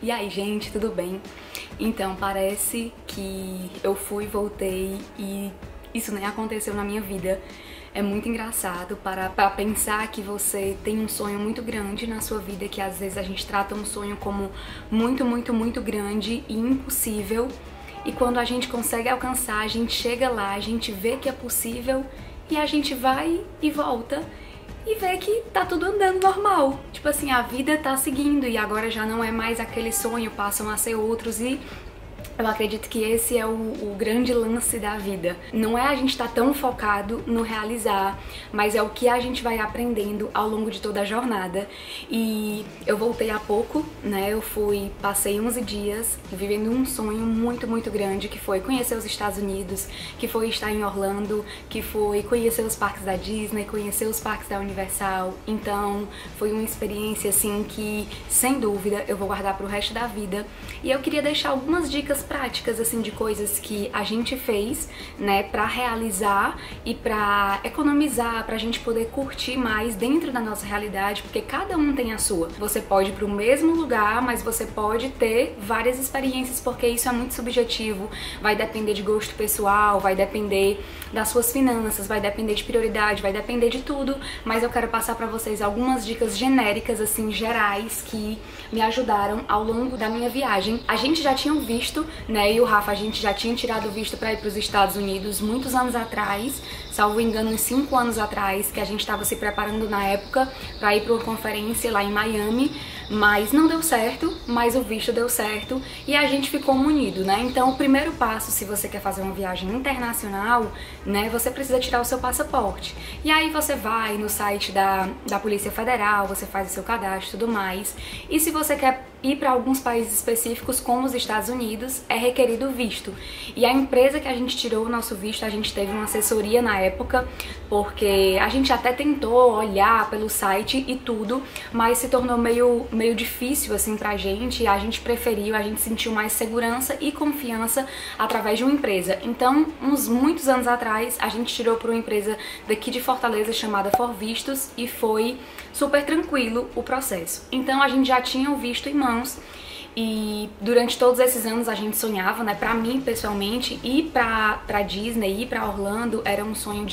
E aí, gente, tudo bem? Então, parece que eu fui, voltei e isso nem aconteceu na minha vida. É muito engraçado para pensar que você tem um sonho muito grande na sua vida, que às vezes a gente trata um sonho como muito grande e impossível. E quando a gente consegue alcançar, a gente chega lá, a gente vê que é possível e a gente vai e volta e vê que tá tudo andando normal. Tipo assim, a vida tá seguindo e agora já não é mais aquele sonho, passam a ser outros e eu acredito que esse é o grande lance da vida. Não é a gente estar tão focado no realizar, mas é o que a gente vai aprendendo ao longo de toda a jornada. E eu voltei há pouco, né? Passei 11 dias vivendo um sonho muito grande, que foi conhecer os Estados Unidos, que foi estar em Orlando, que foi conhecer os parques da Disney, conhecer os parques da Universal. Então, foi uma experiência assim que, sem dúvida, eu vou guardar pro resto da vida. E eu queria deixar algumas dicas práticas assim de coisas que a gente fez, né, pra realizar e pra economizar, pra gente poder curtir mais dentro da nossa realidade, porque cada um tem a sua. Você pode ir pro mesmo lugar, mas você pode ter várias experiências, porque isso é muito subjetivo, vai depender de gosto pessoal, vai depender das suas finanças, vai depender de prioridade, vai depender de tudo, mas eu quero passar pra vocês algumas dicas genéricas, assim, gerais, que me ajudaram ao longo da minha viagem. A gente já tinha visto, né, e o Rafa, a gente já tinha tirado o visto para ir para os Estados Unidos muitos anos atrás, salvo engano, uns 5 anos atrás, que a gente estava se preparando na época para ir para uma conferência lá em Miami, mas não deu certo, mas o visto deu certo e a gente ficou munido, né? Então o primeiro passo, se você quer fazer uma viagem internacional, né, você precisa tirar o seu passaporte. E aí você vai no site da Polícia Federal, você faz o seu cadastro e tudo mais. E se você quer ir para alguns países específicos, como os Estados Unidos, é requerido visto. E a empresa que a gente tirou o nosso visto, a gente teve uma assessoria na época, porque a gente até tentou olhar pelo site e tudo, mas se tornou meio difícil assim pra gente, e a gente preferiu, a gente sentiu mais segurança e confiança através de uma empresa. Então, muitos anos atrás, a gente tirou por uma empresa daqui de Fortaleza chamada For Vistos e foi super tranquilo o processo. Então, a gente já tinha o visto em mãos. E durante todos esses anos a gente sonhava, né, pra mim pessoalmente, ir pra Disney, ir pra Orlando era um sonho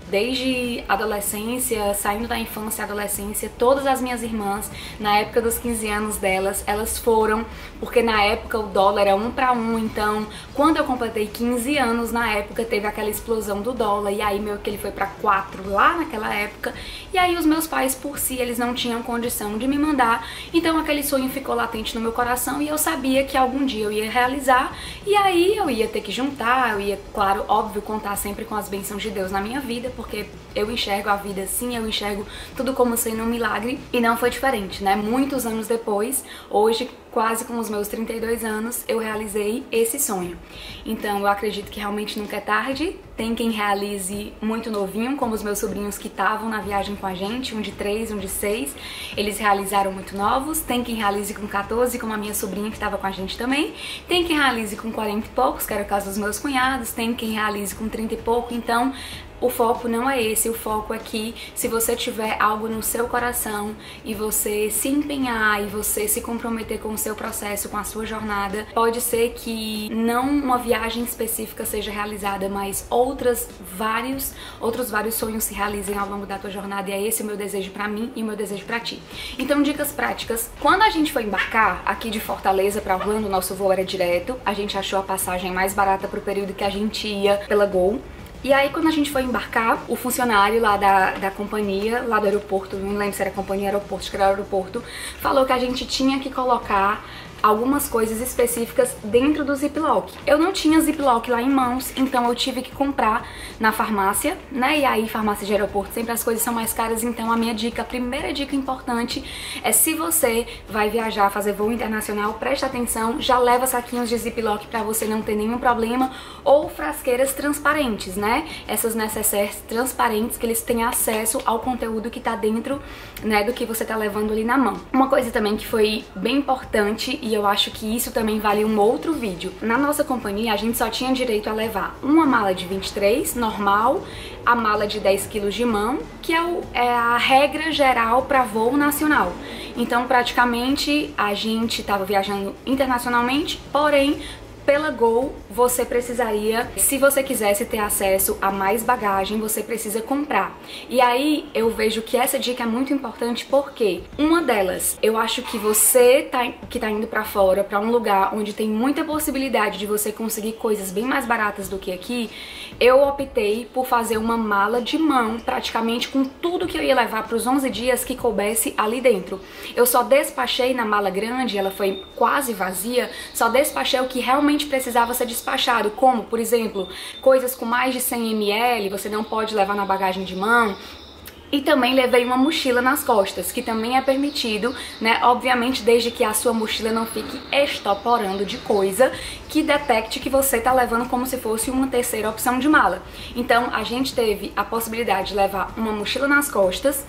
desde adolescência, saindo da infância e adolescência. Todas as minhas irmãs, na época dos 15 anos delas, elas foram, porque na época o dólar era 1 para 1, então quando eu completei 15 anos, na época teve aquela explosão do dólar, e aí meio que ele foi pra 4 lá naquela época, e aí os meus pais, por si, eles não tinham condição de me mandar, então aquele sonho ficou latente no meu coração e eu sabia que algum dia eu ia realizar, e aí eu ia ter que juntar, eu ia, claro, óbvio, contar sempre com as bênçãos de Deus na minha vida, porque eu enxergo a vida assim, eu enxergo tudo como sendo um milagre, e não foi diferente, né? Muitos anos depois, hoje, quase com os meus 32 anos, eu realizei esse sonho. Então eu acredito que realmente nunca é tarde. Tem quem realize muito novinho, como os meus sobrinhos que estavam na viagem com a gente, um de 3, um de 6, eles realizaram muito novos. Tem quem realize com 14, como a minha sobrinha que estava com a gente também. Tem quem realize com 40 e poucos, que era o caso dos meus cunhados. Tem quem realize com 30 e pouco, então o foco não é esse, o foco é que se você tiver algo no seu coração e você se empenhar e você se comprometer com o seu processo, com a sua jornada, pode ser que não uma viagem específica seja realizada, mas outros vários sonhos se realizem ao longo da tua jornada, e é esse o meu desejo pra mim e o meu desejo pra ti. Então, dicas práticas. Quando a gente foi embarcar aqui de Fortaleza pra Orlando, o nosso voo era direto, a gente achou a passagem mais barata pro período que a gente ia pela Gol. E aí, quando a gente foi embarcar, o funcionário lá da companhia, lá do aeroporto, não lembro se era companhia aeroporto, acho que era aeroporto, falou que a gente tinha que colocar algumas coisas específicas dentro do Ziploc. Eu não tinha Ziploc lá em mãos, então eu tive que comprar na farmácia, né? E aí, farmácia de aeroporto, sempre as coisas são mais caras, então a minha dica, a primeira dica importante é, se você vai viajar, fazer voo internacional, presta atenção, já leva saquinhos de Ziploc pra você não ter nenhum problema, ou frasqueiras transparentes, né? Essas necessaires transparentes, que eles têm acesso ao conteúdo que tá dentro, né, do que você tá levando ali na mão. Uma coisa também que foi bem importante, e e eu acho que isso também vale um outro vídeo. Na nossa companhia, a gente só tinha direito a levar uma mala de 23, normal, a mala de 10 quilos de mão, que é a regra geral para voo nacional. Então, praticamente, a gente estava viajando internacionalmente, porém, pela Gol, você precisaria, se você quisesse ter acesso a mais bagagem, você precisa comprar. E aí eu vejo que essa dica é muito importante porque uma delas, eu acho que você que tá indo pra fora, pra um lugar onde tem muita possibilidade de você conseguir coisas bem mais baratas do que aqui, eu optei por fazer uma mala de mão, praticamente com tudo que eu ia levar pros 11 dias que coubesse ali dentro. Eu só despachei na mala grande, ela foi quase vazia, só despachei o que realmente precisava ser despachado, como, por exemplo, coisas com mais de 100 ml, você não pode levar na bagagem de mão. E também levei uma mochila nas costas, que também é permitido, né? Obviamente, desde que a sua mochila não fique estoporando de coisa que detecte que você tá levando como se fosse uma terceira opção de mala. Então, a gente teve a possibilidade de levar uma mochila nas costas,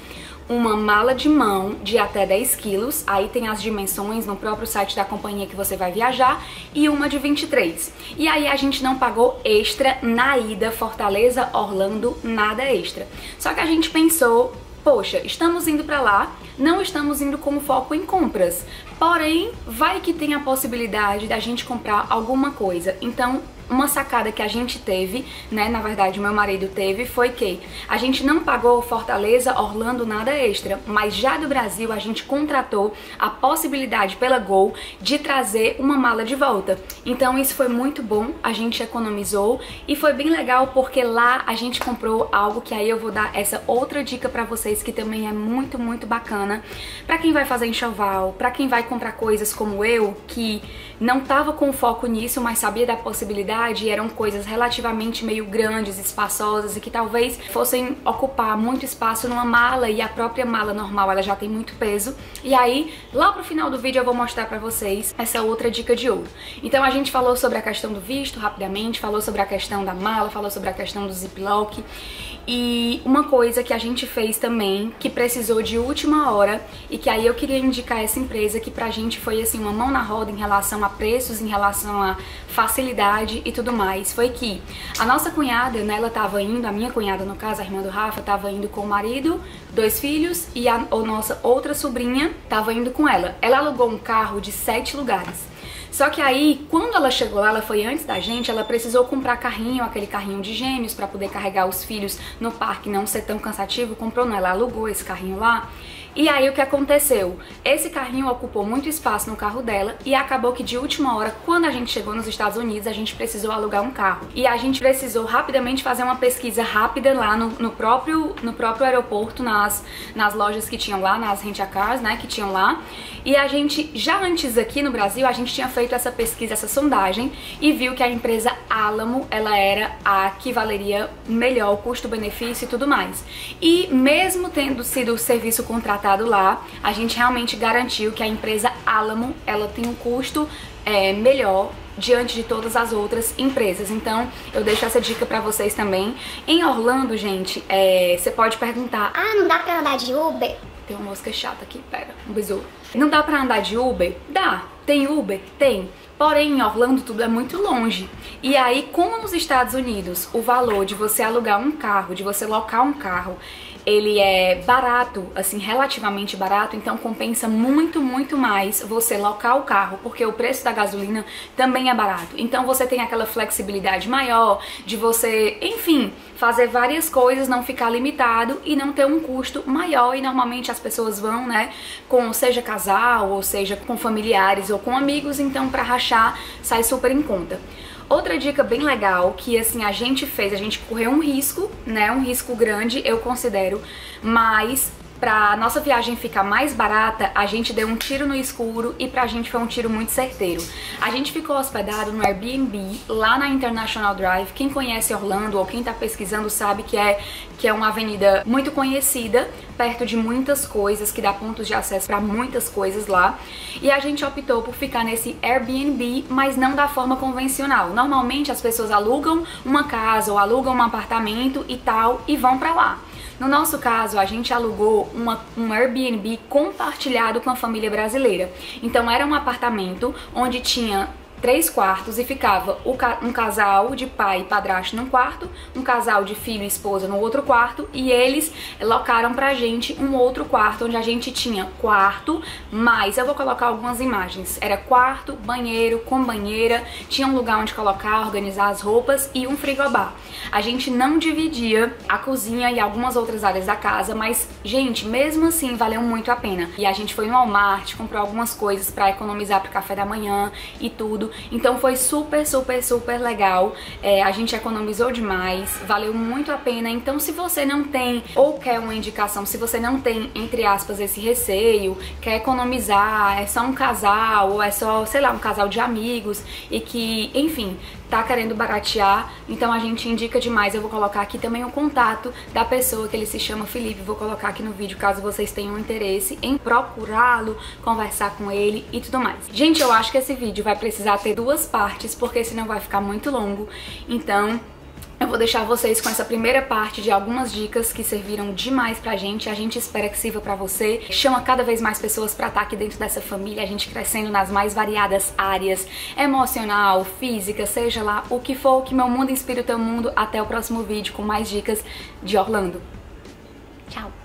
uma mala de mão de até 10 quilos, aí tem as dimensões no próprio site da companhia que você vai viajar, e uma de 23. E aí a gente não pagou extra na ida Fortaleza-Orlando, nada extra. Só que a gente pensou, poxa, estamos indo pra lá, não estamos indo com foco em compras, porém, vai que tem a possibilidade da gente comprar alguma coisa. Então, uma sacada que a gente teve, né, na verdade o meu marido teve, foi que a gente não pagou Fortaleza, Orlando, nada extra, mas já do Brasil a gente contratou a possibilidade pela Gol de trazer uma mala de volta. Então isso foi muito bom, a gente economizou e foi bem legal porque lá a gente comprou algo que aí eu vou dar essa outra dica pra vocês que também é muito, muito bacana. Pra quem vai fazer enxoval, pra quem vai comprar coisas como eu, que não tava com foco nisso, mas sabia da possibilidade, e eram coisas relativamente meio grandes, espaçosas e que talvez fossem ocupar muito espaço numa mala, e a própria mala normal ela já tem muito peso. E aí, lá pro final do vídeo eu vou mostrar pra vocês essa outra dica de ouro. Então a gente falou sobre a questão do visto rapidamente, falou sobre a questão da mala, falou sobre a questão do ziplock. E uma coisa que a gente fez também, que precisou de última hora, e que aí eu queria indicar essa empresa, que pra gente foi assim uma mão na roda em relação a preços, em relação a facilidade e tudo mais, foi que a nossa cunhada, né, ela tava indo, a minha cunhada no caso, a irmã do Rafa, tava indo com o marido, 2 filhos, e a nossa outra sobrinha tava indo com ela. Ela alugou um carro de 7 lugares. Só que aí, quando ela chegou lá, ela foi antes da gente, ela precisou comprar carrinho, aquele carrinho de gêmeos, pra poder carregar os filhos no parque, não ser tão cansativo. Comprou, não, ela alugou esse carrinho lá. E aí o que aconteceu? Esse carrinho ocupou muito espaço no carro dela e acabou que de última hora, quando a gente chegou nos Estados Unidos, a gente precisou alugar um carro. E a gente precisou rapidamente fazer uma pesquisa rápida lá no próprio aeroporto, nas lojas que tinham lá, nas rent-a-cars, né, que tinham lá. E a gente, já antes aqui no Brasil, a gente tinha feito essa pesquisa, essa sondagem, e viu que a empresa Alamo, ela era a que valeria melhor o custo-benefício e tudo mais. E mesmo tendo sido o serviço contratado lá, a gente realmente garantiu que a empresa Alamo, ela tem um custo melhor diante de todas as outras empresas. Então eu deixo essa dica pra vocês também. Em Orlando, gente, você pode perguntar: ah, não dá pra andar de Uber? Tem uma mosca chata aqui, pera, um besouro. Não dá pra andar de Uber? Dá. Tem Uber? Tem. Porém, em Orlando tudo é muito longe. E aí, como nos Estados Unidos, o valor de você alugar um carro, de você locar um carro, ele é barato, assim, relativamente barato, então compensa muito, muito mais você locar o carro, porque o preço da gasolina também é barato. Então você tem aquela flexibilidade maior de você, enfim, fazer várias coisas, não ficar limitado e não ter um custo maior. E normalmente as pessoas vão, né, com seja casal, ou seja com familiares ou com amigos, então pra rachar sai super em conta. Outra dica bem legal que assim a gente fez, a gente correu um risco, né, um risco grande, eu considero, mas pra nossa viagem ficar mais barata, a gente deu um tiro no escuro e pra gente foi um tiro muito certeiro. A gente ficou hospedado no Airbnb lá na International Drive. Quem conhece Orlando ou quem tá pesquisando sabe que é uma avenida muito conhecida, perto de muitas coisas, que dá pontos de acesso pra muitas coisas lá. E a gente optou por ficar nesse Airbnb, mas não da forma convencional. Normalmente as pessoas alugam uma casa ou alugam um apartamento e tal e vão pra lá. No nosso caso, a gente alugou um Airbnb compartilhado com a família brasileira. Então era um apartamento onde tinha 3 quartos e ficava um casal de pai e padrasto num quarto, um casal de filho e esposa no outro quarto, e eles locaram pra gente um outro quarto, onde a gente tinha quarto, mas eu vou colocar algumas imagens. Era quarto, banheiro, com banheira, tinha um lugar onde colocar, organizar as roupas e um frigobar. A gente não dividia a cozinha e algumas outras áreas da casa, mas, gente, mesmo assim valeu muito a pena. E a gente foi no Walmart, comprou algumas coisas pra economizar pro café da manhã e tudo. Então foi super, super, super legal. A gente economizou demais, valeu muito a pena. Então se você não tem, ou quer uma indicação, se você não tem, entre aspas, esse receio, quer economizar, é só um casal, ou é só, sei lá, um casal de amigos e que, enfim, tá querendo baratear, então a gente indica demais. Eu vou colocar aqui também o contato da pessoa, que ele se chama Felipe, vou colocar aqui no vídeo caso vocês tenham interesse em procurá-lo, conversar com ele e tudo mais. Gente, eu acho que esse vídeo vai precisar ter 2 partes, porque senão vai ficar muito longo, então eu vou deixar vocês com essa primeira parte de algumas dicas que serviram demais pra gente. A gente espera que sirva pra você. Chama cada vez mais pessoas pra estar aqui dentro dessa família, a gente crescendo nas mais variadas áreas, emocional, física, seja lá o que for, que meu mundo inspira o teu mundo. Até o próximo vídeo com mais dicas de Orlando. Tchau!